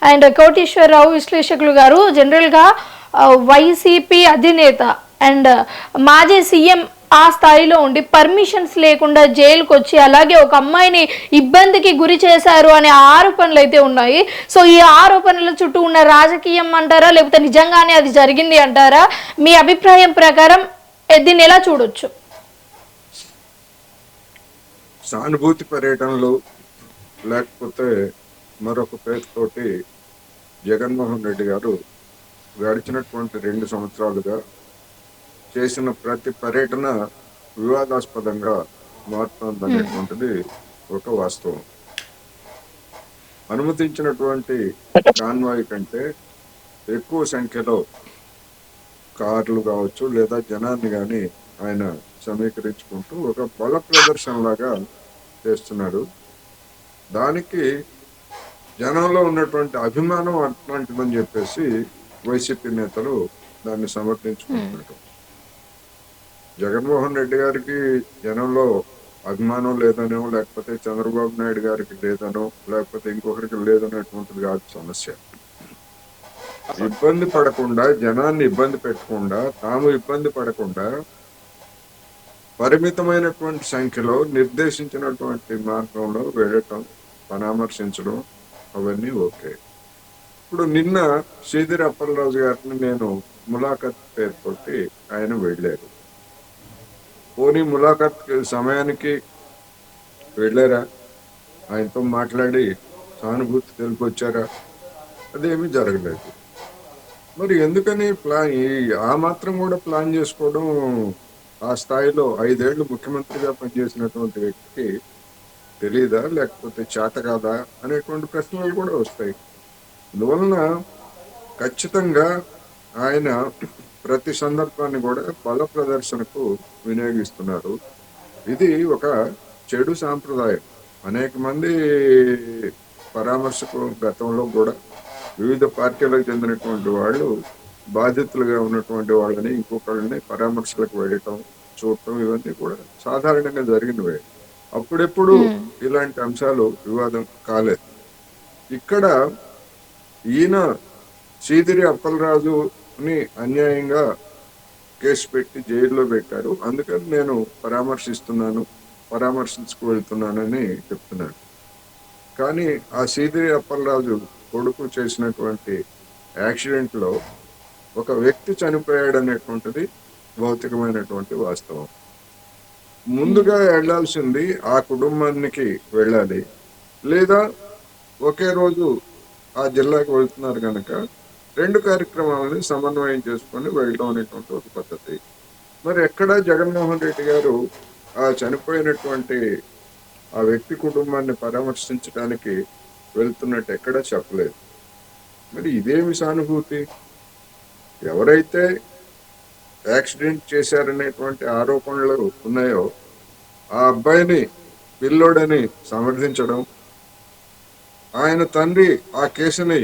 And Koteswararao విశ్లేషకులు గారు జనరల్గా వైసీపీ అధినేత అండ్ మాజీ సీఎం ఆ స్థాయిలో ఉండి పర్మిషన్స్ లేకుండా జైలుకు వచ్చి అలాగే ఒక అమ్మాయిని ఇబ్బందికి గురి చేశారు అనే ఆరోపణలు అయితే ఉన్నాయి. సో ఈ ఆరోపణల చుట్టూ ఉన్న రాజకీయం అంటారా, లేకపోతే నిజంగానే అది జరిగింది అంటారా? మీ అభిప్రాయం ప్రకారం దీన్ని ఎలా చూడొచ్చు? సానుభూతి పర్యటనలు లేకపోతే మరొక పేరుతోటి జగన్మోహన్ రెడ్డి గారు గడిచినటువంటి 2 సంవత్సరాలుగా చేసిన ప్రతి పర్యటన వివాదాస్పదంగా మారుతుందనేటువంటిది ఒక వాస్తవం. అనుమతించినటువంటి కాన్వాయ్ కంటే ఎక్కువ సంఖ్యలో కార్లు కావచ్చు లేదా జనాన్ని కానీ ఆయన సమీకరించుకుంటూ ఒక బల ప్రదర్శనలాగా చేస్తున్నాడు. దానికి జనంలో ఉన్నటువంటి అభిమానం అట్లాంటిదని చెప్పేసి వైసీపీ నేతలు దాన్ని సమర్థించుకుంటున్నారు. జగన్మోహన్ రెడ్డి గారికి జనంలో అభిమానం లేదనో, లేకపోతే చంద్రబాబు నాయుడు గారికి లేదనో, లేకపోతే ఇంకొకరికి లేదనేటువంటిది కాదు సమస్య. ఇబ్బంది పడకుండా, జనాన్ని ఇబ్బంది పెట్టకుండా, తాము ఇబ్బంది పడకుండా పరిమితమైనటువంటి సంఖ్యలో నిర్దేశించినటువంటి మార్గంలో వెళ్ళటం, పరామర్శించడం అవన్నీ ఓకే. ఇప్పుడు నిన్న శ్రీధర్ అప్పలరాజు గారిని నేను ములాఖత్ పేరుతోటి ఆయన వెళ్ళారు. పోనీ ములాఖత్ సమయానికి వెళ్ళారా? ఆయనతో మాట్లాడి సానుభూతి తెలిపొచ్చారా? అదేమీ జరగలేదు. మరి ఎందుకని ఆ మాత్రం కూడా ప్లాన్ చేసుకోవడం? ఆ స్థాయిలో 5 ఏళ్లు ముఖ్యమంత్రిగా పనిచేసినటువంటి వ్యక్తికి తెలియదా, లేకపోతే చేత కాదా అనేటువంటి ప్రశ్నలు కూడా వస్తాయి. అందువలన ఖచ్చితంగా ఆయన ప్రతి సందర్భాన్ని కూడా బల ప్రదర్శనకు వినియోగిస్తున్నారు. ఇది ఒక చెడు సాంప్రదాయం. అనేక మంది పరామర్శకు గతంలో కూడా వివిధ పార్టీలకు చెందినటువంటి వాళ్ళు బాధితులుగా ఉన్నటువంటి వాళ్ళని ఇంకొకళ్ళని పరామర్శలకు వెళ్ళటం, చూడటం ఇవన్నీ కూడా సాధారణంగా జరిగినవే. అప్పుడెప్పుడు ఇలాంటి అంశాలు వివాదం కాలేదు. ఇక్కడ ఈయన శ్రీధరి అప్పలరాజుని అన్యాయంగా కేసు పెట్టి జైల్లో పెట్టారు, అందుకని నేను పరామర్శించుకు వెళ్తున్నానని చెప్తున్నాను. కానీ ఆ శ్రీధరి అప్పలరాజు కొడుకు చేసినటువంటి యాక్సిడెంట్ లో ఒక వ్యక్తి చనిపోయాడనేటువంటిది భౌతికమైనటువంటి వాస్తవం. ముందుగా వెళ్లాల్సింది ఆ కుటుంబానికి వెళ్ళాలి, లేదా ఒకే రోజు ఆ జిల్లాకి వెళ్తున్నారు కనుక 2 కార్యక్రమాలని సమన్వయం చేసుకొని వెళ్ళడం అనేటువంటి ఒక పద్ధతి. మరి ఎక్కడ జగన్మోహన్ రెడ్డి గారు ఆ చనిపోయినటువంటి ఆ వ్యక్తి కుటుంబాన్ని పరామర్శించడానికి వెళ్తున్నట్టు ఎక్కడా చెప్పలేదు. మరి ఇదేమి సానుభూతి? ఎవరైతే యాక్సిడెంట్ చేశారనేటువంటి ఆరోపణలు ఉన్నాయో ఆ అబ్బాయిని పిల్లోడని సమర్థించడం, ఆయన తండ్రి ఆ కేసుని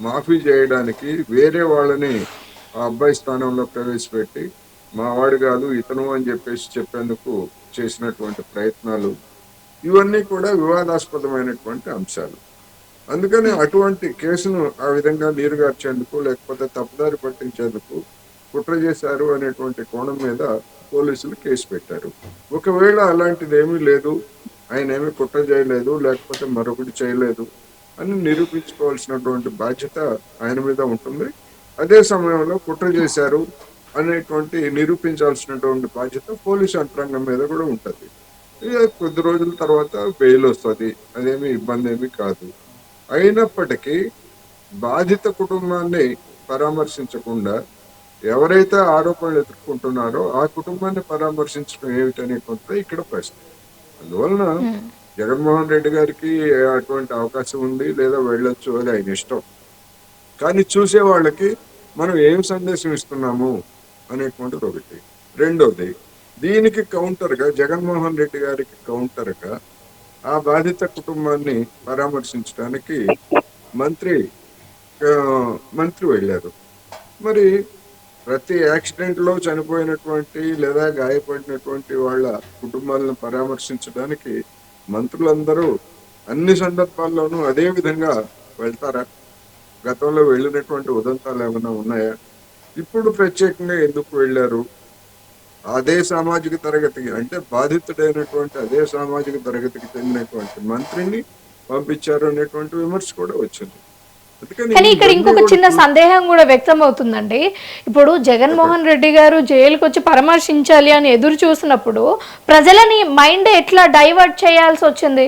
మాఫీ చేయడానికి వేరే వాళ్ళని ఆ అబ్బాయి స్థానంలో ప్రవేశపెట్టి మా వాడు కాదు ఇతను అని చెప్పేందుకు చేసినటువంటి ప్రయత్నాలు ఇవన్నీ కూడా వివాదాస్పదమైనటువంటి అంశాలు. అందుకని అటువంటి కేసును ఆ విధంగా నీరుగార్చేందుకు, లేకపోతే తప్పుదారి పట్టించేందుకు కుట్ర చేశారు అనేటువంటి కోణం మీద పోలీసులు కేసు పెట్టారు. ఒకవేళ అలాంటిది ఏమీ లేదు, ఆయన ఏమీ కుట్ర చేయలేదు, లేకపోతే మరొకటి చేయలేదు అని నిరూపించుకోవాల్సినటువంటి బాధ్యత ఆయన మీద ఉంటుంది. అదే సమయంలో కుట్ర చేశారు అనేటువంటి నిరూపించాల్సినటువంటి బాధ్యత పోలీసు యంత్రాంగం మీద కూడా ఉంటుంది. కొద్ది రోజుల తర్వాత బెయిల్ వస్తుంది, అదేమి ఇబ్బంది ఏమీ కాదు. అయినప్పటికీ బాధిత కుటుంబాన్ని పరామర్శించకుండా ఎవరైతే ఆరోపణలు ఎదుర్కొంటున్నారో ఆ కుటుంబాన్ని పరామర్శించడం ఏమిటనేటువంటిది ఇక్కడ ప్రశ్న. అందువలన జగన్మోహన్ రెడ్డి గారికి అటువంటి అవకాశం ఉంది, లేదా వెళ్ళొచ్చు, అది ఆయన ఇష్టం. కానీ చూసే వాళ్ళకి మనం ఏం సందేశం ఇస్తున్నాము అనేటువంటిది ఒకటి. రెండోది, దీనికి కౌంటర్గా జగన్మోహన్ రెడ్డి గారికి కౌంటర్గా ఆ బాధిత కుటుంబాన్ని పరామర్శించడానికి మంత్రి వెళ్ళారు. మరి ప్రతి యాక్సిడెంట్ లో చనిపోయినటువంటి లేదా గాయపడినటువంటి వాళ్ళ కుటుంబాలను పరామర్శించడానికి మంత్రులందరూ అన్ని సందర్భాల్లోనూ అదే విధంగా వెళ్తారా? గతంలో వెళ్ళినటువంటి ఉదంతాలు ఏమైనా ఉన్నాయా? ఇప్పుడు ప్రత్యేకంగా ఎందుకు వెళ్ళారు? అదే సామాజిక తరగతికి అంటే బాధితుడైనటువంటి అదే సామాజిక తరగతికి చెందినటువంటి మంత్రిని పంపించారు అనేటువంటి విమర్శ కూడా వచ్చింది. అందుకని కానీ ఇక్కడ ఇవన్నీ ఇంకొక కూడా చిన్న సందేహం కూడా వ్యక్తం అవుతుందండి. ఇప్పుడు జగన్మోహన్ రెడ్డి గారు జైలుకి వచ్చి పరామర్శించాలి అని ఎదురు చూసినప్పుడు ప్రజలని మైండ్ ఎట్లా డైవర్ట్ చేయాల్సి వచ్చింది?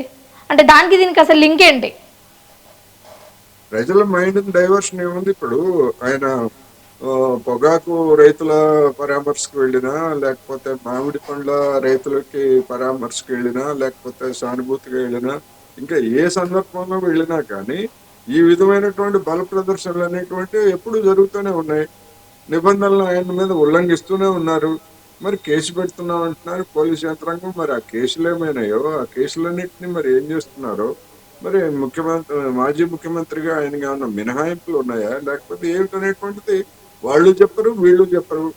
అంటే దానికి దీనికి అసలు లింక్ ఏంటి? ప్రజల మైండ్ డైవర్షన్ ఏముంది ఇప్పుడు ఆయన పొగాకు రైతుల పరామర్శకు వెళ్ళినా, లేకపోతే మామిడి పండ్ల రైతులకి పరామర్శకు వెళ్ళినా, లేకపోతే సానుభూతిగా వెళ్ళినా, ఇంకా ఏ సందర్భంలో వెళ్ళినా కానీ ఈ విధమైనటువంటి బల ప్రదర్శనలు అనేటువంటి ఎప్పుడు జరుగుతూనే ఉన్నాయి. నిబంధనలు ఆయన మీద ఉల్లంఘిస్తూనే ఉన్నారు. మరి కేసు పెడుతున్నాం అంటున్నారు పోలీస్ యంత్రాంగం. మరి ఆ కేసులు ఏమైనాయో, ఆ కేసులన్నింటినీ మరి ఏం చేస్తున్నారో, మరి మాజీ ముఖ్యమంత్రిగా ఆయనకి ఏమన్నా మినహాయింపులు ఉన్నాయా, లేకపోతే ఏమిటనేటువంటిది వాళ్ళు చెప్పరు, వీళ్ళు చెప్పరు.